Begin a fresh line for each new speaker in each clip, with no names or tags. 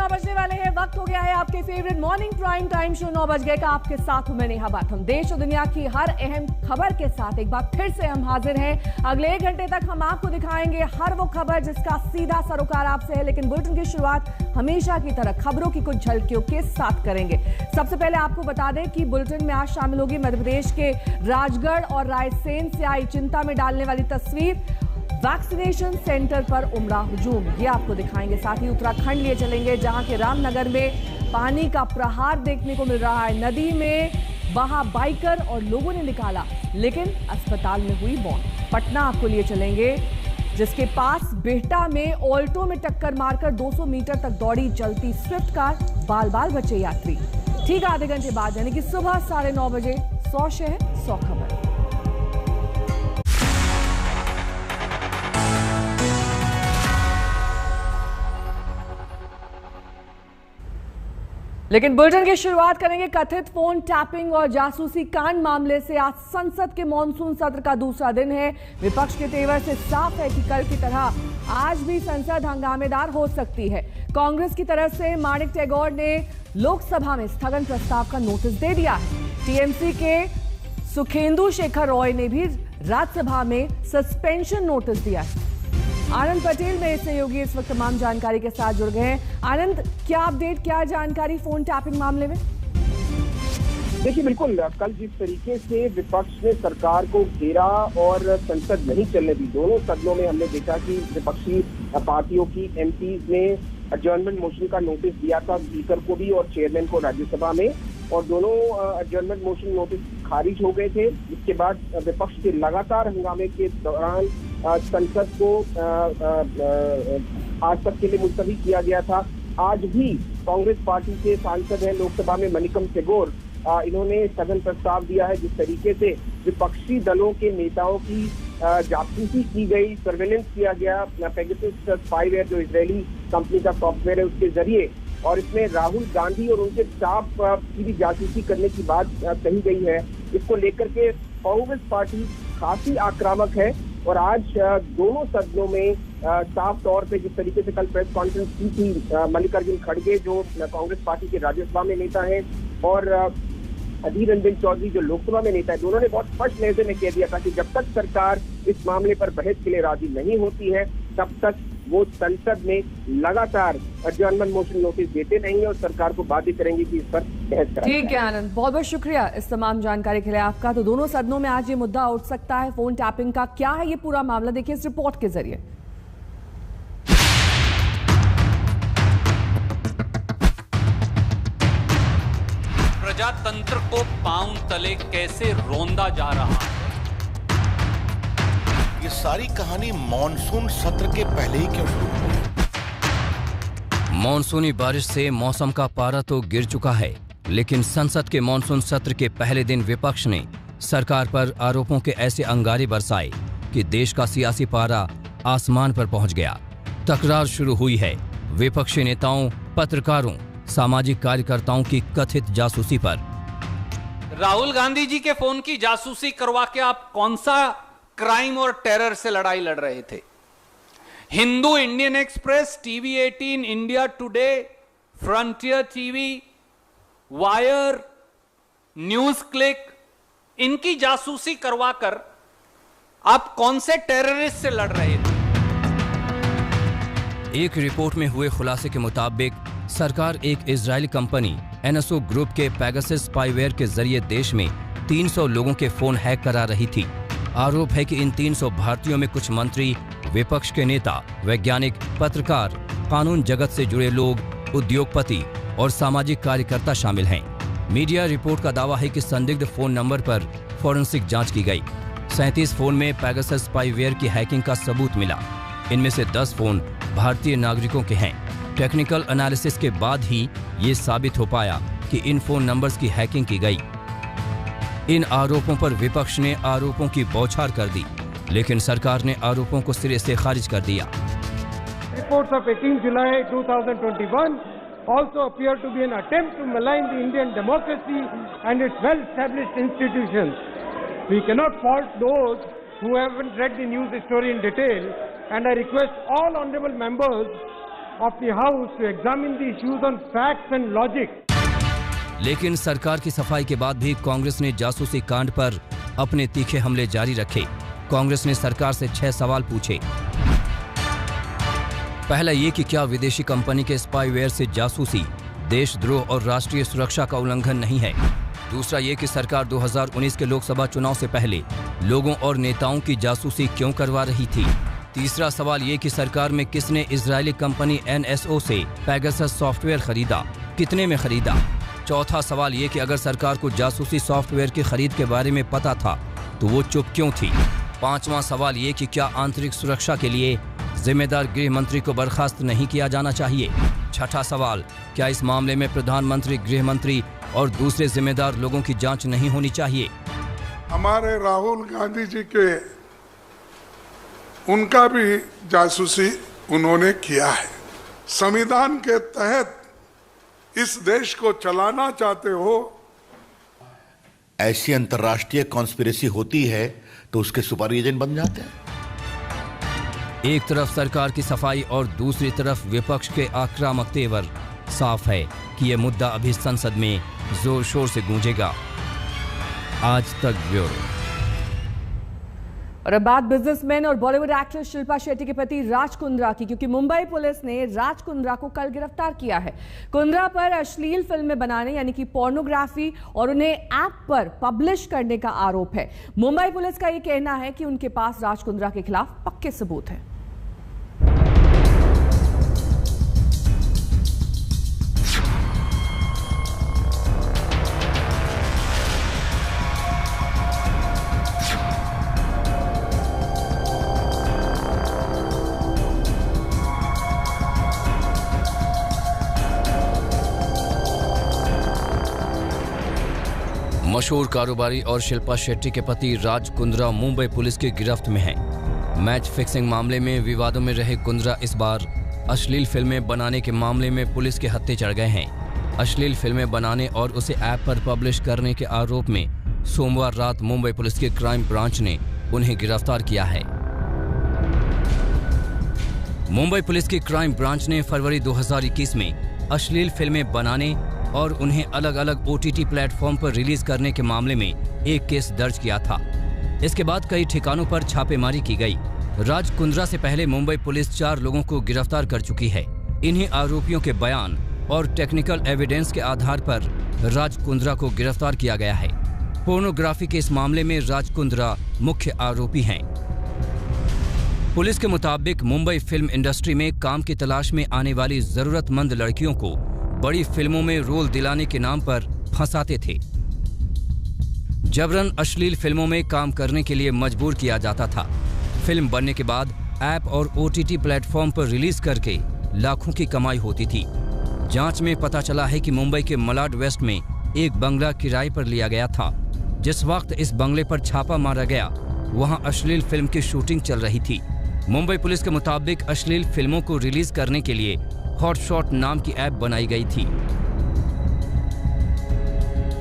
9 बजने वाले हैं। वक्त हो गया है आपके favourite morning prime time show 9 बज गए का। आपके साथ हूं मैं नेहा बाथम। देश और दुनिया की हर अहम खबर के साथ एक बार फिर से हम हाजिर हैं। अगले 1 घंटे तक हम आपको दिखाएंगे हर वो खबर जिसका सीधा सरोकार आपसे है, लेकिन बुलेटिन की शुरुआत हमेशा की तरह खबरों की कुछ झलकियों के साथ करेंगे। सबसे पहले आपको बता दें कि बुलेटिन में आज शामिल होगी मध्य प्रदेश के राजगढ़ और रायसेन से आई चिंता में डालने वाली तस्वीर। वैक्सीनेशन सेंटर पर उमड़ा हुजूम, ये आपको दिखाएंगे। साथ ही उत्तराखंड लिए चलेंगे जहां के रामनगर में पानी का प्रहार देखने को मिल रहा है। नदी में बहा बाइकर और लोगों ने निकाला, लेकिन अस्पताल में हुई मौत। पटना आपको लिए चलेंगे जिसके पास बिहटा में ऑल्टो में टक्कर मारकर 200 मीटर तक दौड़ी चलती स्विफ्ट कार, बाल बाल बचे यात्री। ठीक आधे घंटे बाद यानी कि सुबह 9:30 बजे 100 शहर 100 खबर। लेकिन बुलेटिन की शुरुआत करेंगे कथित फोन टैपिंग और जासूसी कांड मामले से। आज संसद के मॉनसून सत्र का दूसरा दिन है। विपक्ष के तेवर से साफ है कि कल की तरह आज भी संसद हंगामेदार हो सकती है। कांग्रेस की तरफ से माणिक टैगोर ने लोकसभा में स्थगन प्रस्ताव का नोटिस दे दिया है। टीएमसी के सुखेंदु शेखर रॉय ने भी राज्यसभा में सस्पेंशन नोटिस दिया है। आनंद पटेल मेरे सहयोगी इस वक्त तमाम जानकारी के साथ जुड़ गए हैं। आनंद, क्या अपडेट, क्या जानकारी फोन टैपिंग मामले में?
देखिए, बिल्कुल कल जिस तरीके से विपक्ष ने सरकार को घेरा और संसद नहीं चलने दी, दोनों सदनों में हमने देखा कि विपक्षी पार्टियों की एमपीज ने एडजर्नमेंट मोशन का नोटिस दिया था स्पीकर को भी और चेयरमैन को राज्यसभा में, और दोनों एडजर्नमेंट मोशन नोटिस खारिज हो गए थे। इसके बाद विपक्ष के लगातार हंगामे के दौरान संसद को आज तक के लिए मुलतवी किया गया था। आज भी कांग्रेस पार्टी के सांसद हैं लोकसभा में मणिकम टैगोर, इन्होंने स्थगन प्रस्ताव दिया है। जिस तरीके से विपक्षी दलों के नेताओं की जासूसी की गई, सर्वेलेंस किया गया, पेगासस स्पाईवेयर जो इजरायली कंपनी का सॉफ्टवेयर है उसके जरिए, और इसमें राहुल गांधी और उनके स्टाफ की भी जासूसी करने की बात कही गई है। इसको लेकर के कांग्रेस पार्टी काफी आक्रामक है और आज दोनों सदनों में साफ तौर पे जिस तरीके से कल प्रेस कॉन्फ्रेंस की थी मल्लिकार्जुन खड़गे जो कांग्रेस पार्टी के राज्यसभा में नेता हैं और अधीर रंजन चौधरी जो लोकसभा में नेता है, दोनों ने बहुत स्पष्ट लहजे में कह दिया था कि जब तक सरकार इस मामले पर बहस के लिए राजी नहीं होती है तब तक वो संसद में लगातार एडजर्नमेंट मोशन नोटिस देते रहेंगे और सरकार को बाध्य करेंगे कि इस पर बहस कराएं।
ठीक है आनंद, बहुत बहुत शुक्रिया इस तमाम जानकारी के लिए आपका। तो दोनों सदनों में आज ये मुद्दा उठ सकता है फोन टैपिंग का। क्या है ये पूरा मामला, देखिए इस रिपोर्ट के जरिए।
प्रजातंत्र को पांव तले कैसे रौंदा जा रहा है।
ये सारी कहानी मॉनसून सत्र के पहले ही क्यों शुरू हुई?
मॉनसूनी बारिश से मौसम का पारा तो गिर चुका है, लेकिन संसद के मॉनसून सत्र के पहले दिन विपक्ष ने सरकार पर आरोपों के ऐसे अंगारे बरसाए कि देश का सियासी पारा आसमान पर पहुंच गया। तकरार शुरू हुई है विपक्षी नेताओं, पत्रकारों, सामाजिक कार्यकर्ताओं की कथित जासूसी पर।
राहुल गांधी जी के फोन की जासूसी करवा के आप कौन सा क्राइम और टेरर से लड़ाई लड़ रहे थे? Hindu, Indian express, TV 18, India today, frontier TV, wire, news click, इनकी जासूसी करवाकर आप कौन से टेररिस्ट से लड़ रहे थे?
एक रिपोर्ट में हुए खुलासे के मुताबिक सरकार एक इजरायली कंपनी एनएसओ ग्रुप के पेगासस स्पाईवेयर के जरिए देश में 300 लोगों के फोन हैक करा रही थी। आरोप है कि इन 300 भारतीयों में कुछ मंत्री, विपक्ष के नेता, वैज्ञानिक, पत्रकार, कानून जगत से जुड़े लोग, उद्योगपति और सामाजिक कार्यकर्ता शामिल हैं। मीडिया रिपोर्ट का दावा है कि संदिग्ध फोन नंबर पर फॉरेंसिक जांच की गई। 37 फोन में पेगासस स्पाईवेयर की हैकिंग का सबूत मिला। इनमें से 10 फोन भारतीय नागरिकों के हैं। टेक्निकल एनालिसिस के बाद ही ये साबित हो पाया कि इन फोन नंबर्स की हैकिंग की गई। इन आरोपों पर विपक्ष ने आरोपों की बौछार कर दी, लेकिन सरकार ने आरोपों को सिरे से खारिज कर दिया।
Reports of 18 July 2021 also appear to be an attempt to malign the Indian democracy and its well-established institutions. We cannot fault those who haven't read the news story in detail, and I request all honorable members of the House to examine the issues on facts and logic.
लेकिन सरकार की सफाई के बाद भी कांग्रेस ने जासूसी कांड पर अपने तीखे हमले जारी रखे। कांग्रेस ने सरकार से 6 सवाल पूछे। पहला ये कि क्या विदेशी कंपनी के स्पाईवेयर से जासूसी देशद्रोह और राष्ट्रीय सुरक्षा का उल्लंघन नहीं है। दूसरा ये कि सरकार 2019 के लोकसभा चुनाव से पहले लोगों और नेताओं की जासूसी क्यों करवा रही थी। तीसरा सवाल ये कि सरकार में किसने इजरायली कंपनी NSO से पेगासस सॉफ्टवेयर खरीदा, कितने में खरीदा। चौथा सवाल ये कि अगर सरकार को जासूसी सॉफ्टवेयर की खरीद के बारे में पता था तो वो चुप क्यों थी। पांचवा सवाल ये कि क्या आंतरिक सुरक्षा के लिए जिम्मेदार गृह मंत्री को बर्खास्त नहीं किया जाना चाहिए। छठा सवाल, क्या इस मामले में प्रधानमंत्री, गृह मंत्री और दूसरे जिम्मेदार लोगों की जांच नहीं होनी चाहिए।
हमारे राहुल गांधी जी के उनका भी जासूसी उन्होंने किया है। संविधान के तहत इस देश को चलाना चाहते हो।
ऐसी अंतर्राष्ट्रीय कॉन्स्पिरेसी होती है तो उसके सुपर एजेंट बन जाते हैं।
एक तरफ सरकार की सफाई और दूसरी तरफ विपक्ष के आक्रामक तेवर। साफ है कि यह मुद्दा अभी संसद में जोर शोर से गूंजेगा। आज तक ब्यूरो।
और अब बात बिजनेसमैन और बॉलीवुड एक्ट्रेस शिल्पा शेट्टी के पति राज कुंद्रा की, क्योंकि मुंबई पुलिस ने राज कुंद्रा को कल गिरफ्तार किया है। कुंद्रा पर अश्लील फिल्में बनाने यानी कि पोर्नोग्राफी और उन्हें ऐप पर पब्लिश करने का आरोप है। मुंबई पुलिस का यह कहना है कि उनके पास राज कुंद्रा के खिलाफ पक्के सबूत हैं।
मशहूर कारोबारी और शिल्पा शेट्टी के पति राज कुंद्रा मुंबई पुलिस की गिरफ्त में हैं। मैच फिक्सिंग मामले में विवादों में रहे कुंद्रा इस बार अश्लील फिल्में बनाने के मामले में पुलिस के हत्थे चढ़ गए हैं। अश्लील फिल्में बनाने और उसे ऐप पर पब्लिश करने के आरोप में सोमवार रात मुंबई पुलिस के क्राइम ब्रांच ने उन्हें गिरफ्तार किया है। मुंबई पुलिस की क्राइम ब्रांच ने फरवरी 2021 में अश्लील फिल्में बनाने और उन्हें अलग अलग OTT प्लेटफॉर्म पर रिलीज करने के मामले में एक केस दर्ज किया था। इसके बाद कई ठिकानों पर छापेमारी की गई। राज कुंद्रा से पहले मुंबई पुलिस 4 लोगों को गिरफ्तार कर चुकी है। इन्हीं आरोपियों के बयान और टेक्निकल एविडेंस के आधार पर राज कुंद्रा को गिरफ्तार किया गया है। पोर्नोग्राफी के इस मामले में राज कुंद्रा मुख्य आरोपी हैं। पुलिस के मुताबिक मुंबई फिल्म इंडस्ट्री में काम की तलाश में आने वाली जरूरतमंद लड़कियों को बड़ी फिल्मों में रोल दिलाने के नाम पर फंसाते थे। जबरन अश्लील फिल्मों में काम करने के लिए मजबूर किया जाता था। फिल्म बनने के बाद ऐप और OTT प्लेटफॉर्म पर रिलीज करके लाखों की कमाई होती थी। जांच में पता चला है कि मुंबई के मलाड वेस्ट में एक बंगला किराए पर लिया गया था। जिस वक्त इस बंगले पर छापा मारा गया, वहां अश्लील फिल्म की शूटिंग चल रही थी। मुंबई पुलिस के मुताबिक अश्लील फिल्मों को रिलीज करने के लिए हॉटशॉट नाम की ऐप बनाई गई थी।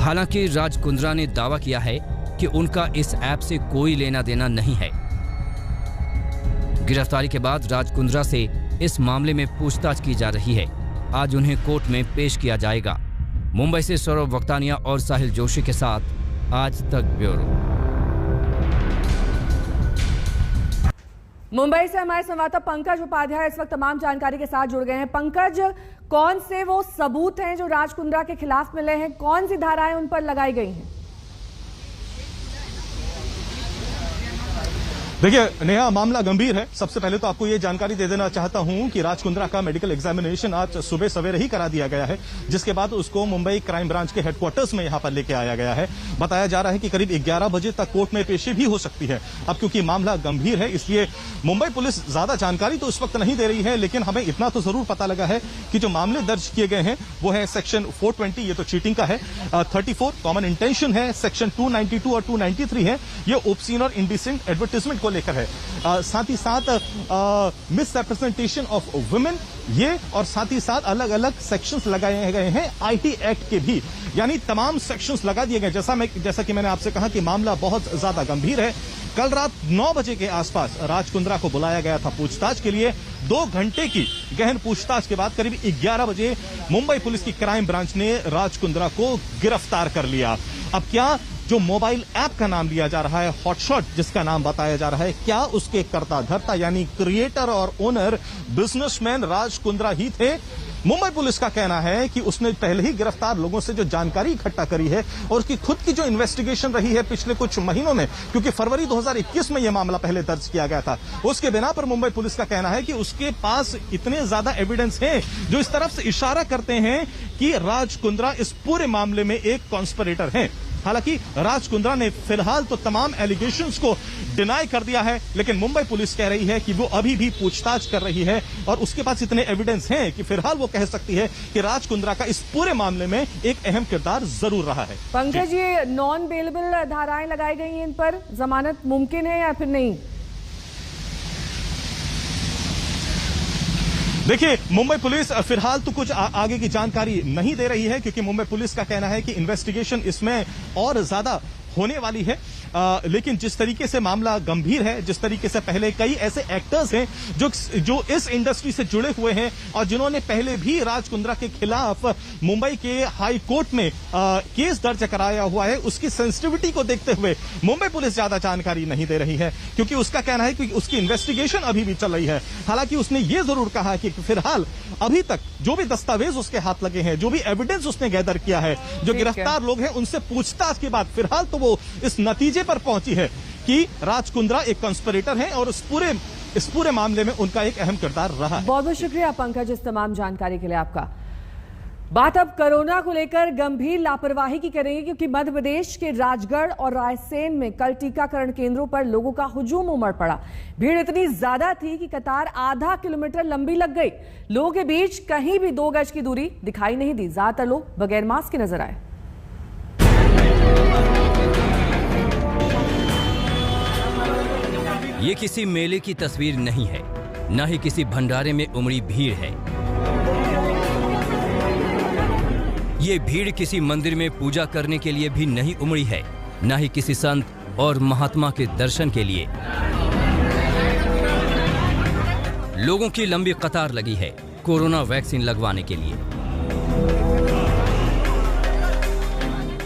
हालांकि राज कुंद्रा ने दावा किया है कि उनका इस ऐप से कोई लेना देना नहीं है। गिरफ्तारी के बाद राज कुंद्रा से इस मामले में पूछताछ की जा रही है। आज उन्हें कोर्ट में पेश किया जाएगा। मुंबई से सौरभ वक्तानिया और साहिल जोशी के साथ आज तक ब्यूरो।
मुंबई से हमारे संवाददाता पंकज उपाध्याय इस वक्त तमाम जानकारी के साथ जुड़ गए हैं। पंकज, कौन से वो सबूत हैं जो राज कुंद्रा के खिलाफ मिले हैं, कौन सी धाराएं उन पर लगाई गई हैं?
देखिए नेहा, मामला गंभीर है। सबसे पहले तो आपको ये जानकारी दे देना चाहता हूं कि राज कुंद्रा का मेडिकल एग्जामिनेशन आज सुबह सवेरे ही करा दिया गया है, जिसके बाद उसको मुंबई क्राइम ब्रांच के हेडक्वार्टर्स में यहां पर लेके आया गया है। बताया जा रहा है कि करीब 11 बजे तक कोर्ट में पेशी भी हो सकती है। अब क्योंकि मामला गंभीर है, इसलिए मुंबई पुलिस ज्यादा जानकारी तो इस वक्त नहीं दे रही है, लेकिन हमें इतना तो जरूर पता लगा है कि जो मामले दर्ज किए गए हैं वो है सेक्शन 420, ये तो चीटिंग का है, 34 कॉमन इंटेंशन है, सेक्शन 292 और 293 है, ये ओब्सीन और इंडिसेंट एडवर्टाइजमेंट को लेकर है। साथ ही साथ मिस रिप्रेजेंटेशन ऑफ वुमेन, ये और साथ ही साथ अलग अलग सेक्शंस लगाए गए हैं IT एक्ट के भी, यानी तमाम सेक्शंस लगा दिए गए। जैसा कि मैंने आपसे कहा कि मामला बहुत ज्यादा गंभीर है, कल रात 9 बजे के आसपास राज कुंद्रा को बुलाया गया था पूछताछ के लिए। 2 घंटे की गहन पूछताछ के बाद करीब 11 बजे मुंबई पुलिस की क्राइम ब्रांच ने राज कुंद्रा को गिरफ्तार कर लिया। अब क्या जो मोबाइल ऐप का नाम लिया जा रहा है, हॉटशॉट जिसका नाम बताया जा रहा है, क्या उसके कर्ता धर्ता यानी क्रिएटर और ओनर बिजनेसमैन राज कुंद्रा ही थे? मुंबई पुलिस का कहना है कि उसने पहले ही गिरफ्तार लोगों से जो जानकारी इकट्ठा करी है और उसकी खुद की जो इन्वेस्टिगेशन रही है पिछले कुछ महीनों में, क्योंकि फरवरी 2021 में यह मामला पहले दर्ज किया गया था, उसके बिना पर मुंबई पुलिस का कहना है कि उसके पास इतने ज्यादा एविडेंस हैं जो इस तरफ से इशारा करते हैं कि राज कुंद्रा इस पूरे मामले में एक कॉन्स्पिरेटर हैं। हालांकि राज कुंद्रा ने फिलहाल तो तमाम एलिगेशंस को डिनाई कर दिया है, लेकिन मुंबई पुलिस कह रही है कि वो अभी भी पूछताछ कर रही है और उसके पास इतने एविडेंस हैं कि फिलहाल वो कह सकती है कि राज कुंद्रा का इस पूरे मामले में एक अहम किरदार जरूर रहा है।
पंकज, ये नॉन बेलेबल धाराएं लगाई गई हैं, इन पर जमानत मुमकिन है या फिर नहीं?
देखिए, मुंबई पुलिस फिलहाल तो कुछ आगे की जानकारी नहीं दे रही है, क्योंकि मुंबई पुलिस का कहना है कि इन्वेस्टिगेशन इसमें और ज्यादा होने वाली है। लेकिन जिस तरीके से मामला गंभीर है, जिस तरीके से पहले कई ऐसे एक्टर्स हैं जो इस इंडस्ट्री से जुड़े हुए हैं और जिन्होंने पहले भी राज कुंद्रा के खिलाफ मुंबई के हाई कोर्ट में केस दर्ज कराया हुआ है, उसकी सेंसिटिविटी को देखते हुए मुंबई पुलिस ज्यादा जानकारी नहीं दे रही है, क्योंकि उसका कहना है कि उसकी इन्वेस्टिगेशन अभी भी चल रही है। हालांकि उसने ये जरूर कहा कि फिलहाल अभी तक जो भी दस्तावेज उसके हाथ लगे हैं, जो भी एविडेंस उसने गैदर किया है, जो गिरफ्तार लोग हैं, उनसे पूछताछ के बाद फिलहाल तो वो इस नतीजे पर पहुंची है कि राज कुंद्रा एक कॉन्स्पिरेटर है और इस पूरे मामले में उनका एक अहम किरदार रहा है।
बहुत बहुत शुक्रिया पंकज इस तमाम जानकारी के लिए आपका। बात अब कोरोना को लेकर गंभीर लापरवाही की करेंगे, क्योंकि मध्य प्रदेश के राजगढ़ और रायसेन में कल टीकाकरण केंद्रों पर लोगों का हुजूम उमड़ पड़ा। भीड़ इतनी ज्यादा थी कि कतार आधा किलोमीटर लंबी लग गई। लोगों के बीच कहीं भी 2 गज की दूरी दिखाई नहीं दी। ज्यादातर लोग बगैर मास्क के नजर आए।
ये किसी मेले की तस्वीर नहीं है, न ही किसी भंडारे में उमड़ी भीड़ है। ये भीड़ किसी मंदिर में पूजा करने के लिए भी नहीं उमड़ी है, न ही किसी संत और महात्मा के दर्शन के लिए। लोगों की लंबी कतार लगी है कोरोना वैक्सीन लगवाने के लिए।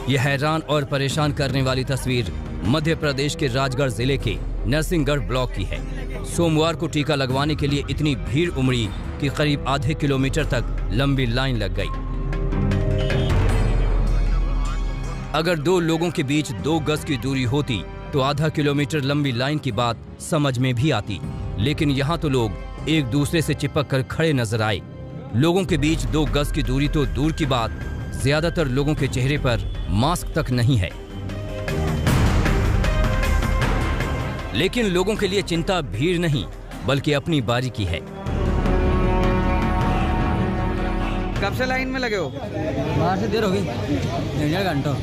यह हैरान और परेशान करने वाली तस्वीर मध्य प्रदेश के राजगढ़ जिले के नरसिंहगढ़ ब्लॉक की है। सोमवार को टीका लगवाने के लिए इतनी भीड़ उमड़ी कि करीब आधे किलोमीटर तक लंबी लाइन लग गई। अगर 2 लोगों के बीच 2 गज की दूरी होती तो आधा किलोमीटर लंबी लाइन की बात समझ में भी आती, लेकिन यहाँ तो लोग एक दूसरे से चिपक कर खड़े नजर आए। लोगों के बीच 2 गज की दूरी तो दूर की बात, ज्यादातर लोगों के चेहरे पर मास्क तक नहीं है। लेकिन लोगों के लिए चिंता भीड़ नहीं बल्कि अपनी बारी की है।
कब से लाइन में लगे हो?
बाहर से देर हो गई, 1.5 घंटा।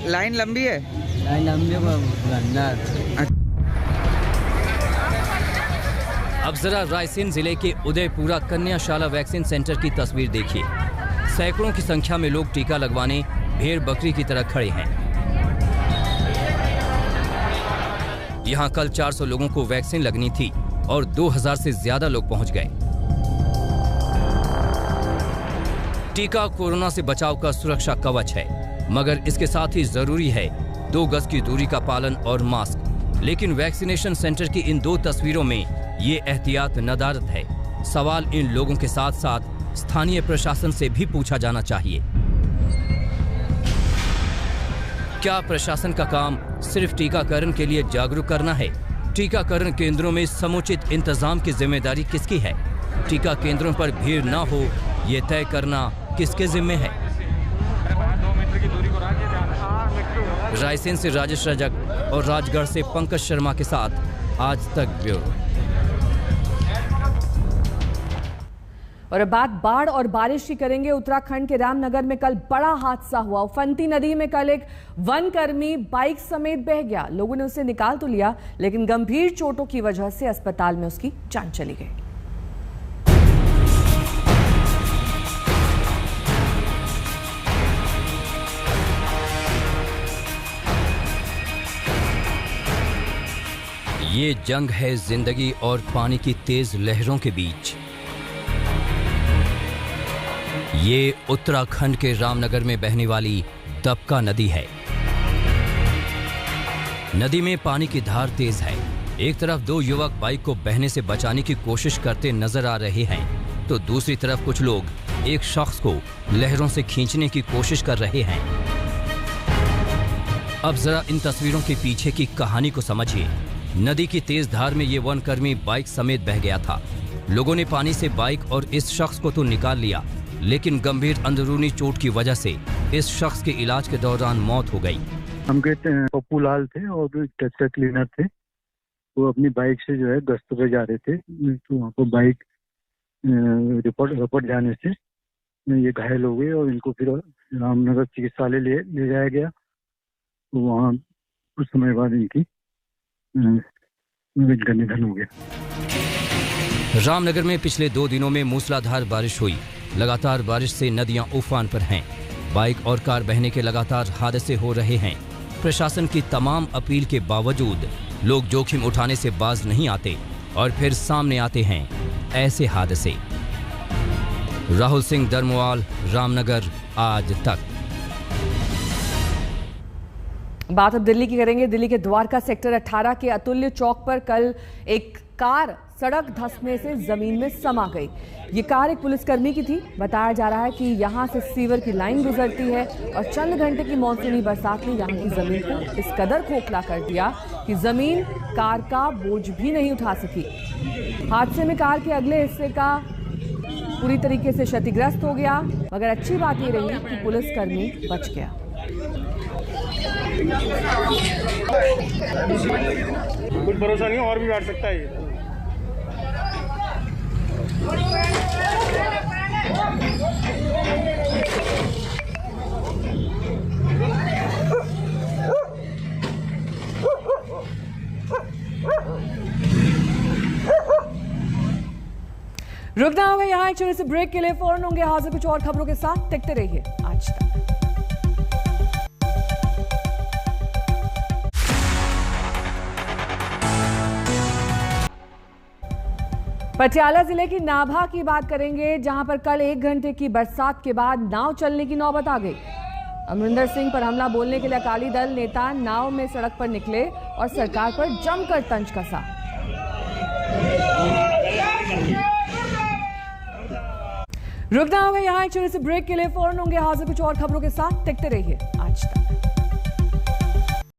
लाइन लंबी है?
लाइन लंबी है।
अब जरा रायसेन जिले के उदयपुरा कन्याशाला वैक्सीन सेंटर की तस्वीर देखिए। सैकड़ों की संख्या में लोग टीका लगवाने भेड़ बकरी की तरह खड़े हैं। यहाँ कल 400 लोगों को वैक्सीन लगनी थी और 2000 से ज्यादा लोग पहुंच गए। टीका कोरोना से बचाव का सुरक्षा कवच है, मगर इसके साथ ही जरूरी है 2 गज की दूरी का पालन और मास्क। लेकिन वैक्सीनेशन सेंटर की इन 2 तस्वीरों में ये एहतियात नदारत है। सवाल इन लोगों के साथ साथ स्थानीय प्रशासन से भी पूछा जाना चाहिए। क्या प्रशासन का काम सिर्फ टीकाकरण के लिए जागरूक करना है? टीकाकरण केंद्रों में समुचित इंतजाम की जिम्मेदारी किसकी है? टीका केंद्रों पर भीड़ ना हो ये तय करना किसके जिम्मे है? रायसेन से राजेश रजक और राजगढ़ से पंकज शर्मा के साथ आज तक ब्यूरो।
और अब बात बाढ़ और बारिश की करेंगे। उत्तराखंड के रामनगर में कल बड़ा हादसा हुआ। उफनती नदी में कल एक वनकर्मी बाइक समेत बह गया। लोगों ने उसे निकाल तो लिया, लेकिन गंभीर चोटों की वजह से अस्पताल में उसकी जान चली गई।
ये जंग है जिंदगी और पानी की तेज लहरों के बीच। ये उत्तराखंड के रामनगर में बहने वाली दबका नदी है। नदी में पानी की धार तेज है। एक तरफ दो युवक बाइक को बहने से बचाने की कोशिश करते नजर आ रहे हैं, तो दूसरी तरफ कुछ लोग एक शख्स को लहरों से खींचने की कोशिश कर रहे हैं। अब जरा इन तस्वीरों के पीछे की कहानी को समझिए। नदी की तेज धार में ये वनकर्मी बाइक समेत बह गया था। लोगों ने पानी से बाइक और इस शख्स को तो निकाल लिया, लेकिन गंभीर अंदरूनी चोट की वजह से इस शख्स के इलाज के दौरान मौत हो गई।
हम कहते हैं पप्पू लाल थे और टेक्सटाइल क्लीनर थे। वो अपनी बाइक से जो है गश्त पे जा रहे थे, तो वहाँ पर बाइक रिपोर्ट जाने से ये घायल हो गए और इनको फिर रामनगर चिकित्सालय ले जाया गया। तो वहाँ कुछ समय बाद इनकी निधन हो गया।
रामनगर में पिछले 2 दिनों में मूसलाधार बारिश हुई। लगातार बारिश से नदियां उफान पर हैं। बाइक और कार बहने के लगातार हादसे हो रहे हैं। प्रशासन की तमाम अपील के बावजूद लोग जोखिम उठाने से बाज नहीं आते और फिर सामने आते हैं ऐसे हादसे। राहुल सिंह दरमुआल, रामनगर, आज तक।
बात अब दिल्ली की करेंगे। दिल्ली के द्वारका सेक्टर 18 के अतुल्य चौक पर कल एक कार सड़क धंसने से जमीन में समा गई। ये कार एक पुलिसकर्मी की थी। बताया जा रहा है कि यहां से सीवर की लाइन गुजरती है और चंद घंटे की मानसूनी बरसात ने यहां की जमीन को इस कदर खोखला कर दिया कि जमीन कार का बोझ भी नहीं उठा सकी। हादसे में कार के अगले हिस्से का पूरी तरीके से क्षतिग्रस्त हो गया, मगर अच्छी बात ये रही कि पुलिसकर्मी बच गया।
कुछ भरोसा नहीं, और भी बैठ सकता है ये।
रुकना होगा यहाँ एक छोटे से ब्रेक के लिए। फौरन होंगे हाजिर कुछ और खबरों के साथ। देखते रहिए आज तक। पटियाला जिले की नाभा की बात करेंगे, जहां पर कल 1 घंटे की बरसात के बाद नाव चलने की नौबत आ गई। अमरिंदर सिंह पर हमला बोलने के लिए अकाली दल नेता नाव में सड़क पर निकले और सरकार पर जमकर तंज कसा। रुकना होगा यहाँ एक छोटे से ब्रेक के लिए। फौरन होंगे हाजिर कुछ और खबरों के साथ। देखते रहिए।